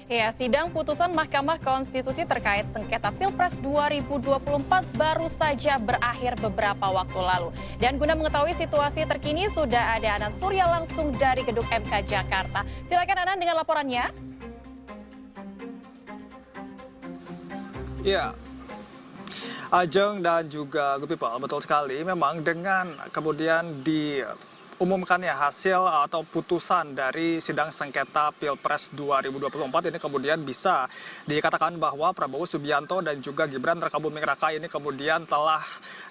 Ya, sidang putusan Mahkamah Konstitusi terkait sengketa Pilpres 2024 baru saja berakhir beberapa waktu lalu. Dan guna mengetahui situasi terkini, sudah ada Anan Surya langsung dari Gedung MK Jakarta. Silakan Anan dengan laporannya. Iya, Ajeng dan juga Good People, betul sekali. Memang dengan kemudian diumumkannya hasil atau putusan dari sidang sengketa Pilpres 2024 ini kemudian bisa dikatakan bahwa Prabowo Subianto dan juga Gibran Rakabuming Raka ini kemudian telah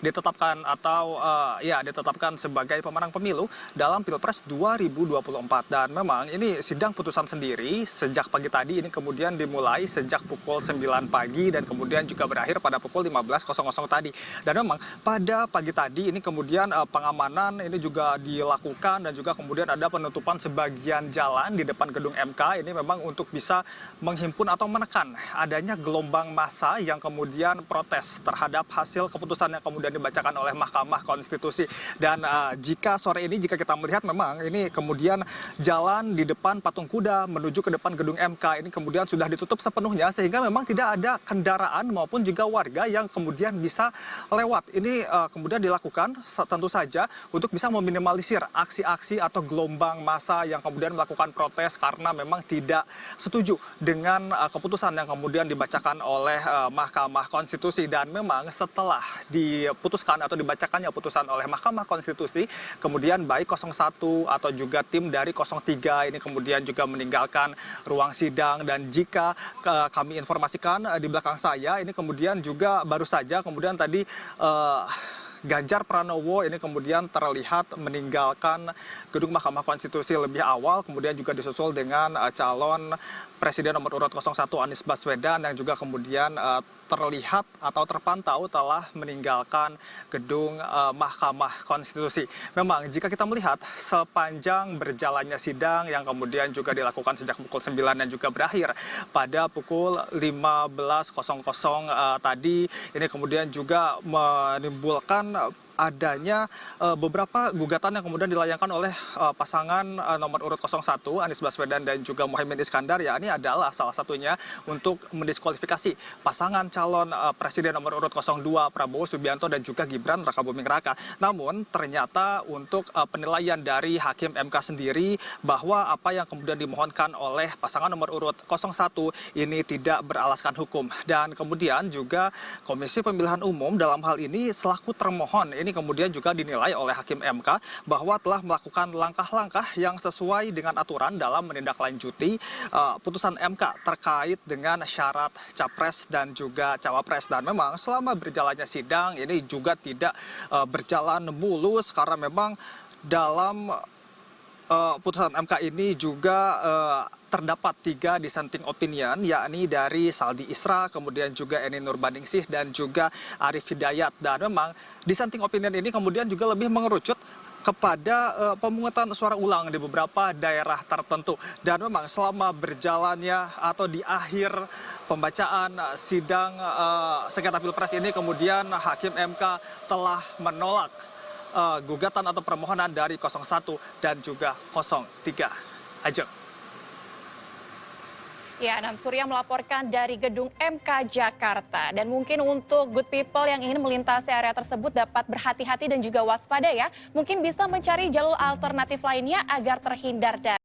ditetapkan atau ditetapkan sebagai pemenang pemilu dalam Pilpres 2024. Dan memang ini sidang putusan sendiri sejak pagi tadi ini kemudian dimulai sejak pukul 9 pagi dan kemudian juga berakhir pada pukul 15.00 tadi. Dan memang pada pagi tadi ini kemudian pengamanan ini juga dilakukan dan juga kemudian ada penutupan sebagian jalan di depan gedung MK ini memang untuk bisa menghimpun atau menekan adanya gelombang massa yang kemudian protes terhadap hasil keputusan yang kemudian dibacakan oleh Mahkamah Konstitusi. Dan jika sore ini jika kita melihat memang ini kemudian jalan di depan patung kuda menuju ke depan gedung MK ini kemudian sudah ditutup sepenuhnya sehingga memang tidak ada kendaraan maupun juga warga yang kemudian bisa lewat. Ini kemudian dilakukan tentu saja untuk bisa meminimalisir aksi-aksi atau gelombang massa yang kemudian melakukan protes karena memang tidak setuju dengan keputusan yang kemudian dibacakan oleh Mahkamah Konstitusi. Dan memang setelah diputuskan atau dibacakannya putusan oleh Mahkamah Konstitusi, kemudian baik 01 atau juga tim dari 03 ini kemudian juga meninggalkan ruang sidang. Dan jika kami informasikan di belakang saya ini kemudian juga baru saja kemudian tadi Ganjar Pranowo ini kemudian terlihat meninggalkan gedung Mahkamah Konstitusi lebih awal, kemudian juga disusul dengan calon Presiden nomor urut 01 Anies Baswedan yang juga kemudian terlihat atau terpantau telah meninggalkan gedung Mahkamah Konstitusi. Memang jika kita melihat sepanjang berjalannya sidang yang kemudian juga dilakukan sejak pukul 9 dan juga berakhir pada pukul 15.00 tadi, ini kemudian juga menimbulkan adanya beberapa gugatan yang kemudian dilayangkan oleh pasangan nomor urut 01 Anies Baswedan dan juga Muhaimin Iskandar, ya ini adalah salah satunya untuk mendiskualifikasi pasangan calon presiden nomor urut 02 Prabowo Subianto dan juga Gibran Rakabuming Raka. Namun ternyata untuk penilaian dari Hakim MK sendiri bahwa apa yang kemudian dimohonkan oleh pasangan nomor urut 01 ini tidak beralaskan hukum. Dan kemudian juga Komisi Pemilihan Umum dalam hal ini selaku termohon ini kemudian juga dinilai oleh Hakim MK bahwa telah melakukan langkah-langkah yang sesuai dengan aturan dalam menindaklanjuti putusan MK terkait dengan syarat capres dan juga cawapres. Dan memang selama berjalannya sidang ini juga tidak berjalan mulus karena memang dalam putusan MK ini juga terdapat 3 dissenting opinion, yakni dari Saldi Isra, kemudian juga Eni Nurbaningsih dan juga Arief Hidayat. Dan memang dissenting opinion ini kemudian juga lebih mengerucut kepada pemungutan suara ulang di beberapa daerah tertentu. Dan memang selama berjalannya atau di akhir pembacaan sidang sengketa Pilpres ini kemudian Hakim MK telah menolak gugatan atau permohonan dari 01 dan juga 03. Ajeng. Ya, Anan Surya melaporkan dari Gedung MK Jakarta. Dan mungkin untuk good people yang ingin melintasi area tersebut dapat berhati-hati dan juga waspada ya. Mungkin bisa mencari jalur alternatif lainnya agar terhindar dari